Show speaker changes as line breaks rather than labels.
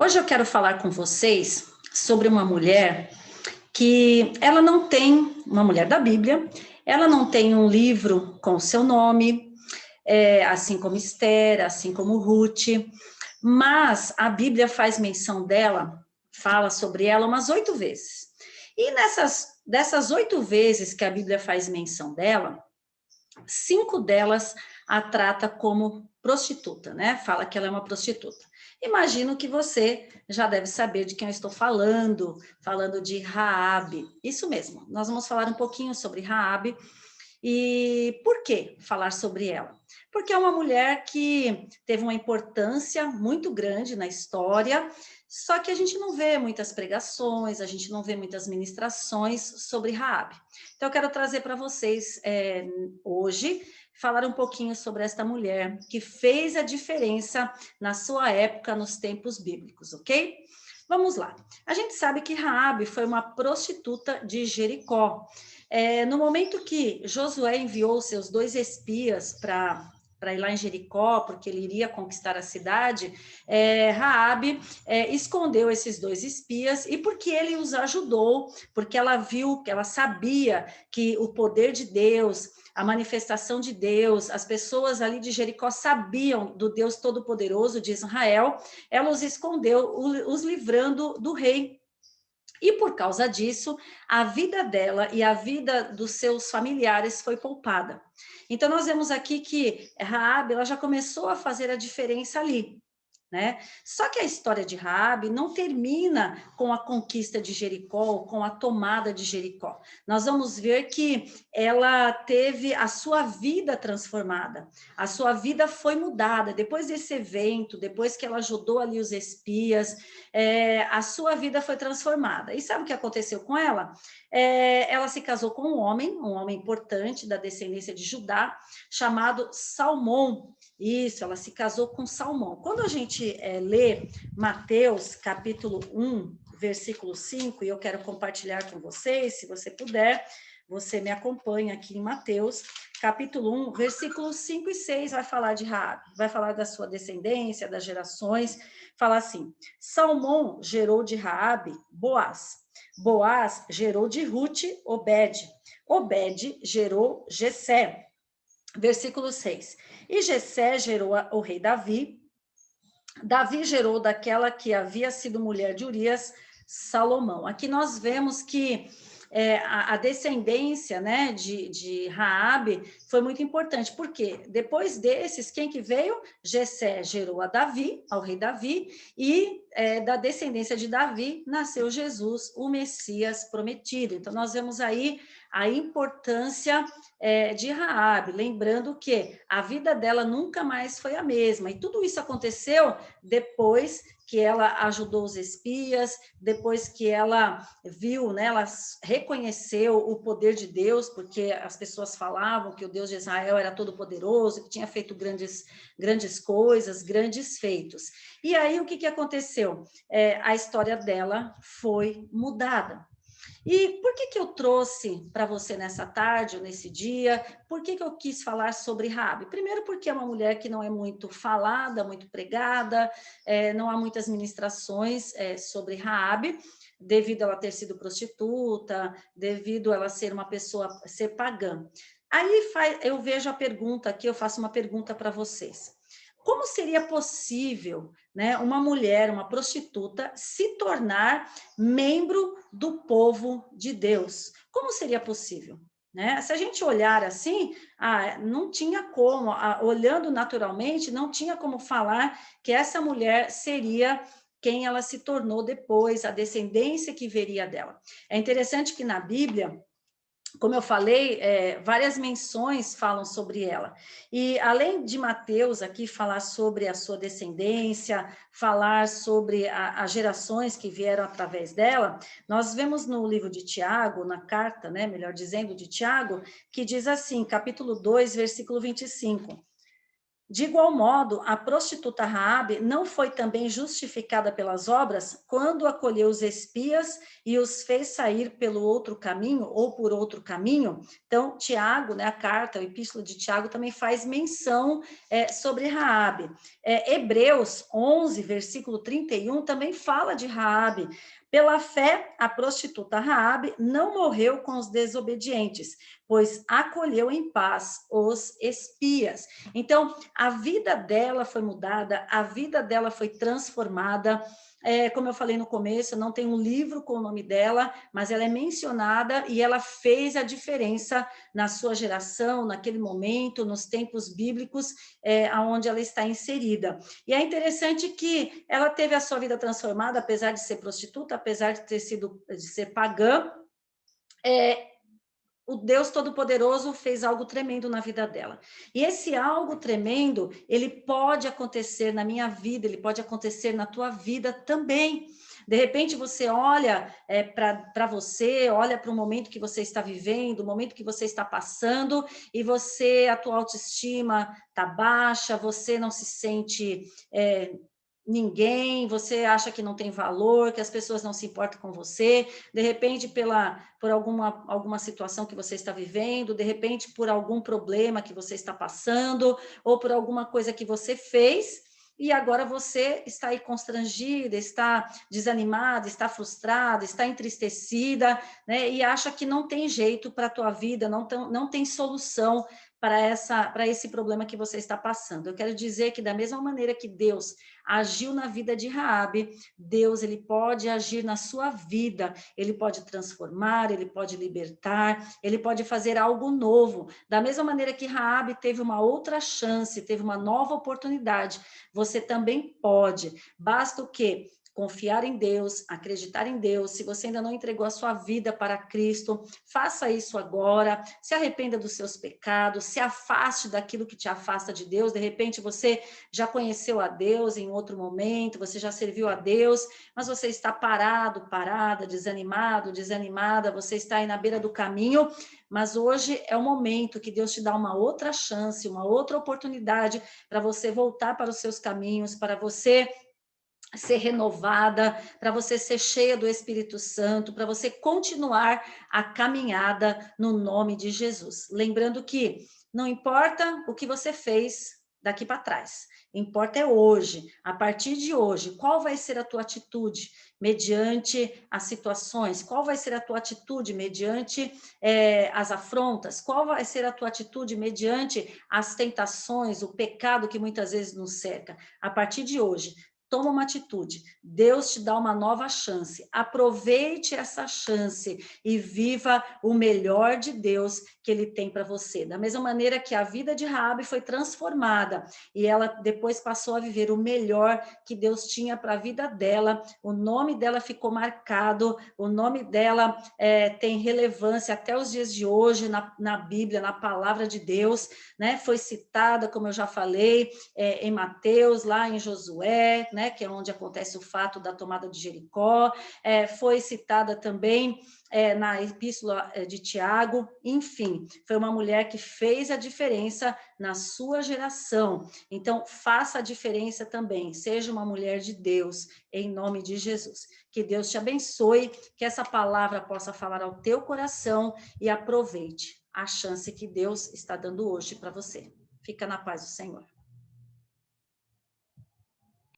Hoje eu quero falar com vocês sobre uma mulher que ela não tem, uma mulher da Bíblia, ela não tem um livro com o seu nome, assim como Esther, assim como Ruth, mas a Bíblia faz menção dela, fala sobre ela umas 8 vezes. E dessas 8 vezes que a Bíblia faz menção dela, 5 delas a trata como prostituta, né? Fala que ela é uma prostituta. Imagino que você já deve saber de quem eu estou falando de Raabe. Isso mesmo. Nós vamos falar um pouquinho sobre Raabe e por que falar sobre ela? Porque é uma mulher que teve uma importância muito grande na história, só que a gente não vê muitas pregações, a gente não vê muitas ministrações sobre Raabe. Então eu quero trazer para vocês hoje falar um pouquinho sobre esta mulher que fez a diferença na sua época, nos tempos bíblicos, ok? Vamos lá. A gente sabe que Raabe foi uma prostituta de Jericó. No momento que Josué enviou seus 2 espias para ir lá em Jericó, porque ele iria conquistar a cidade, Raabe escondeu esses 2 espias e porque ele os ajudou, porque ela viu, que ela sabia que o poder de Deus, a manifestação de Deus, as pessoas ali de Jericó sabiam do Deus Todo-Poderoso de Israel, ela os escondeu, os livrando do rei. E por causa disso, a vida dela e a vida dos seus familiares foi poupada. Então nós vemos aqui que Raabe, ela já começou a fazer a diferença ali, né? Só que a história de Raabe não termina com a conquista de Jericó, com a tomada de Jericó. Nós vamos ver que ela teve a sua vida transformada, a sua vida foi mudada depois desse evento, depois que ela ajudou ali os espias, a sua vida foi transformada. E sabe o que aconteceu com ela? Ela se casou com um homem importante da descendência de Judá, chamado Salmão. Isso, ela se casou com Salmão. Quando a gente lê Mateus, capítulo 1, versículo 5, e eu quero compartilhar com vocês, se você puder, você me acompanha aqui em Mateus, capítulo 1, versículos 5 e 6, vai falar de Raabe, vai falar da sua descendência, das gerações, fala assim: Salmão gerou de Raabe Boaz, Boaz gerou de Ruth Obed, Obed gerou Jessé. Versículo 6. E Jessé gerou o rei Davi, Davi gerou daquela que havia sido mulher de Urias, Salomão. Aqui nós vemos que a descendência, né, de Raabe foi muito importante, porque depois desses, quem que veio? Jessé gerou a Davi, ao rei Davi, e da descendência de Davi nasceu Jesus, o Messias prometido. Então nós vemos aí a importância de Raabe, lembrando que a vida dela nunca mais foi a mesma, e tudo isso aconteceu depois que ela ajudou os espias, depois que ela viu, né, ela reconheceu o poder de Deus, porque as pessoas falavam que o Deus de Israel era todo poderoso, que tinha feito grandes coisas, grandes feitos. E aí o que aconteceu? A história dela foi mudada. E por que eu trouxe para você nessa tarde, ou nesse dia? Por que eu quis falar sobre Raabe? Primeiro porque é uma mulher que não é muito falada, muito pregada, não há muitas ministrações sobre Raabe, devido a ela ter sido prostituta, devido a ela ser uma pessoa, ser pagã. Aí eu vejo a pergunta aqui, eu faço uma pergunta para vocês. Como seria possível, né, uma mulher, uma prostituta, se tornar membro do povo de Deus? Como seria possível? Né? Se a gente olhar assim, não tinha como, olhando naturalmente, não tinha como falar que essa mulher seria quem ela se tornou depois, a descendência que viria dela. É interessante que na Bíblia, como eu falei, várias menções falam sobre ela. E além de Mateus aqui falar sobre a sua descendência, falar sobre as gerações que vieram através dela, nós vemos no livro de Tiago, na carta, né, melhor dizendo, de Tiago, que diz assim, capítulo 2, versículo 25. De igual modo, a prostituta Raabe não foi também justificada pelas obras quando acolheu os espias e os fez sair pelo outro caminho ou por outro caminho? Então, Tiago, né, a carta, a epístola de Tiago também faz menção sobre Raabe. Hebreus 11, versículo 31, também fala de Raabe. Pela fé, a prostituta Raabe não morreu com os desobedientes, pois acolheu em paz os espias. Então, a vida dela foi mudada, a vida dela foi transformada. Como eu falei no começo, não tem um livro com o nome dela, mas ela é mencionada e ela fez a diferença na sua geração, naquele momento, nos tempos bíblicos, onde ela está inserida. E é interessante que ela teve a sua vida transformada, apesar de ser prostituta, apesar de ser pagã, o Deus Todo-Poderoso fez algo tremendo na vida dela. E esse algo tremendo, ele pode acontecer na minha vida, ele pode acontecer na tua vida também. De repente você olha para você, olha para o momento que você está vivendo, o momento que você está passando, e a tua autoestima está baixa, você não se sente ninguém, você acha que não tem valor, que as pessoas não se importam com você, de repente por alguma situação que você está vivendo, de repente por algum problema que você está passando, ou por alguma coisa que você fez, e agora você está aí constrangida, está desanimada, está frustrada, está entristecida, né, e acha que não tem jeito para a tua vida, não tem solução para esse problema que você está passando. Eu quero dizer que da mesma maneira que Deus agiu na vida de Raabe, Deus ele pode agir na sua vida, ele pode transformar, ele pode libertar, ele pode fazer algo novo. Da mesma maneira que Raabe teve uma outra chance, teve uma nova oportunidade, você também pode. Basta o quê? Confiar em Deus, acreditar em Deus. Se você ainda não entregou a sua vida para Cristo, faça isso agora. Se arrependa dos seus pecados, se afaste daquilo que te afasta de Deus. De repente você já conheceu a Deus em outro momento, você já serviu a Deus, mas você está parado, parada, desanimado, desanimada, você está aí na beira do caminho, mas hoje é o momento que Deus te dá uma outra chance, uma outra oportunidade para você voltar para os seus caminhos, para você ser renovada, para você ser cheia do Espírito Santo, para você continuar a caminhada no nome de Jesus. Lembrando que não importa o que você fez daqui para trás, importa é hoje, a partir de hoje, qual vai ser a tua atitude mediante as situações, qual vai ser a tua atitude mediante as afrontas, qual vai ser a tua atitude mediante as tentações, o pecado que muitas vezes nos cerca. A partir de hoje, toma uma atitude. Deus te dá uma nova chance. Aproveite essa chance e viva o melhor de Deus que ele tem para você. Da mesma maneira que a vida de Raabe foi transformada e ela depois passou a viver o melhor que Deus tinha para a vida dela. O nome dela ficou marcado, o nome dela tem relevância até os dias de hoje na Bíblia, na palavra de Deus, né? Foi citada, como eu já falei, em Mateus, lá em Josué, né, que é onde acontece o fato da tomada de Jericó, foi citada também na epístola de Tiago, enfim, foi uma mulher que fez a diferença na sua geração. Então, faça a diferença também, seja uma mulher de Deus, em nome de Jesus. Que Deus te abençoe, que essa palavra possa falar ao teu coração e aproveite a chance que Deus está dando hoje para você. Fica na paz do Senhor.